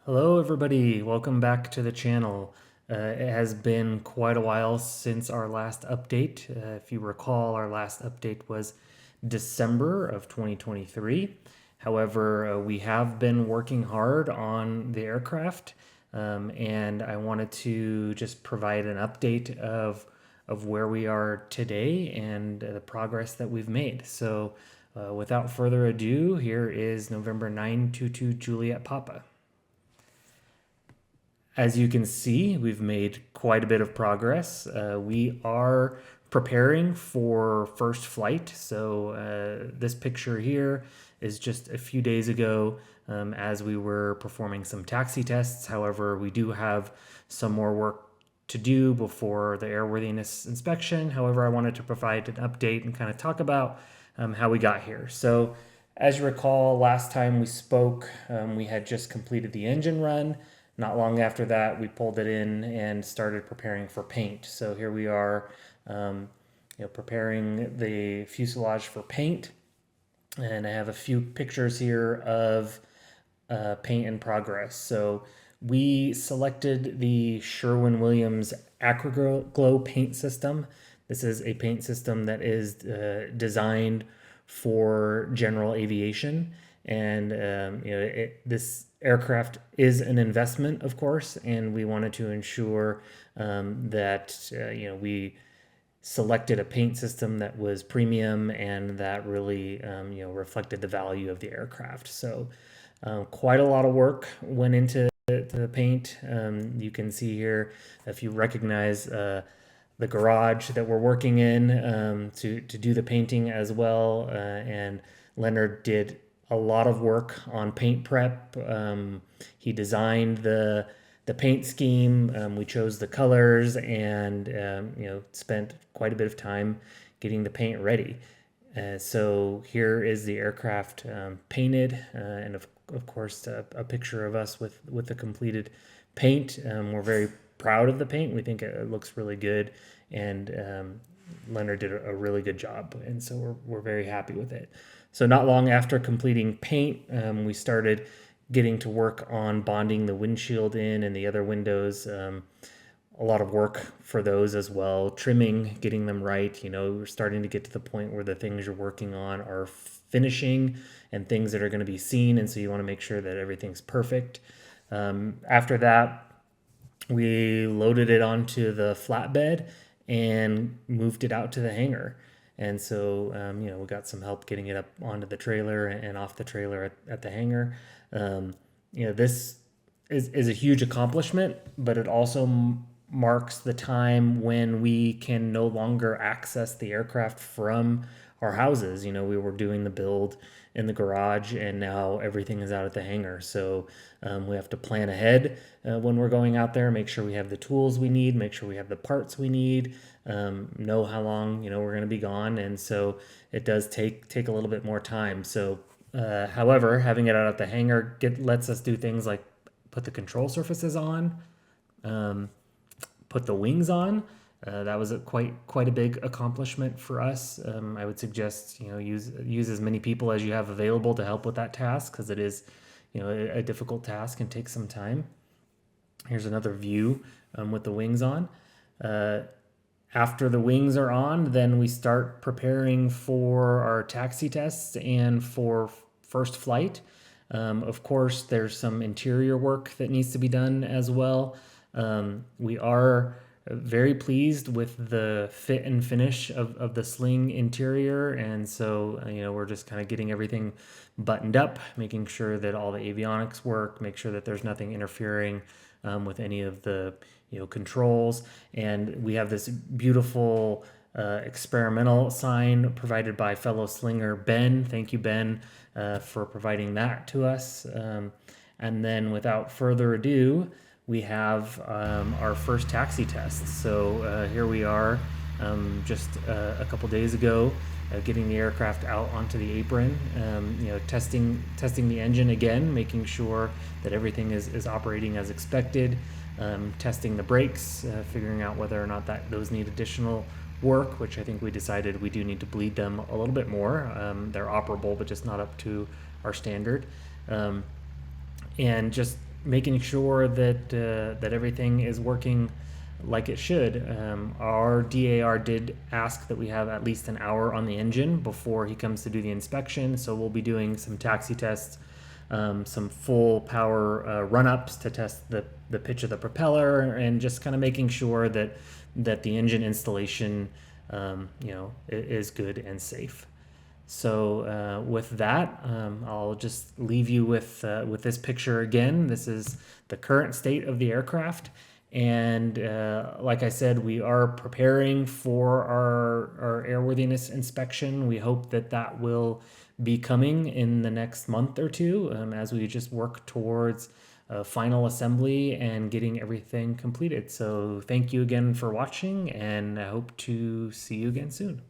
Hello, everybody. Welcome back to the channel. It has been quite a while since our last update. If you recall, our last update was December of 2023. However, we have been working hard on the aircraft, and I wanted to just provide an update of where we are today and the progress that we've made. So, without further ado, here is November 922 Juliet Papa. As you can see, we've made quite a bit of progress. We are preparing for first flight. So this picture here is just a few days ago as we were performing some taxi tests. However, we do have some more work to do before the airworthiness inspection. However, I wanted to provide an update and kind of talk about how we got here. So as you recall, last time we spoke, we had just completed the engine run. Not long after that, we pulled it in and started preparing for paint. So here we are, preparing the fuselage for paint. And I have a few pictures here of paint in progress. So we selected the Sherwin-Williams Acroglow paint system. This is a paint system that is designed for general aviation, and this aircraft is an investment, of course, and we wanted to ensure that we selected a paint system that was premium and that really reflected the value of the aircraft. So quite a lot of work went into the paint. You can see here, if you recognize the garage that we're working in to do the painting as well. And Leonard did a lot of work on paint prep. He designed the paint scheme. We chose the colors and spent quite a bit of time getting the paint ready. So here is the aircraft painted, and of course a picture of us with the completed paint. We're very proud of the paint. We think it looks really good, and Leonard did a really good job, and so we're very happy with it. So not long after completing paint, we started getting to work on bonding the windshield in and the other windows. A lot of work for those as well, trimming, getting them right. We're starting to get to the point where the things you're working on are finishing and things that are going to be seen, and so you want to make sure that everything's perfect. After that, we loaded it onto the flatbed and moved it out to the hangar. And so, we got some help getting it up onto the trailer and off the trailer at the hangar. This is a huge accomplishment, but it also marks the time when we can no longer access the aircraft from our houses. We were doing the build in the garage, and now everything is out at the hangar. So we have to plan ahead when we're going out there, make sure we have the tools we need, make sure we have the parts we need, know how long we're going to be gone, and so it does take a little bit more time. So, however, having it out at the hangar lets us do things like put the control surfaces on, put the wings on. That was quite a big accomplishment for us. I would suggest use as many people as you have available to help with that task, because it is a difficult task and takes some time. Here's another view with the wings on. After the wings are on, then we start preparing for our taxi tests and for first flight. Of course, there's some interior work that needs to be done as well. We are very pleased with the fit and finish of the Sling interior, and so we're just kind of getting everything buttoned up, making sure that all the avionics work, make sure that there's nothing interfering with any of the controls. And we have this beautiful experimental sign provided by fellow slinger Ben. Thank you, Ben, for providing that to us. And then without further ado, we have our first taxi test. So here we are, just a couple days ago, getting the aircraft out onto the apron, testing the engine again, making sure that everything is operating as expected, testing the brakes, figuring out whether or not those need additional work, which I think we decided we do need to bleed them a little bit more. They're operable, but just not up to our standard. And just making sure that that everything is working like it should. Our DAR did ask that we have at least an hour on the engine before he comes to do the inspection, so we'll be doing some taxi tests, some full power run-ups to test the pitch of the propeller, and just kind of making sure that the engine installation is good and safe. So with that, I'll just leave you with this picture again. This is the current state of the aircraft, and like I said, we are preparing for our airworthiness inspection. We hope that that will be coming in the next month or two, as we just work towards final assembly and getting everything completed. So thank you again for watching, and I hope to see you again soon.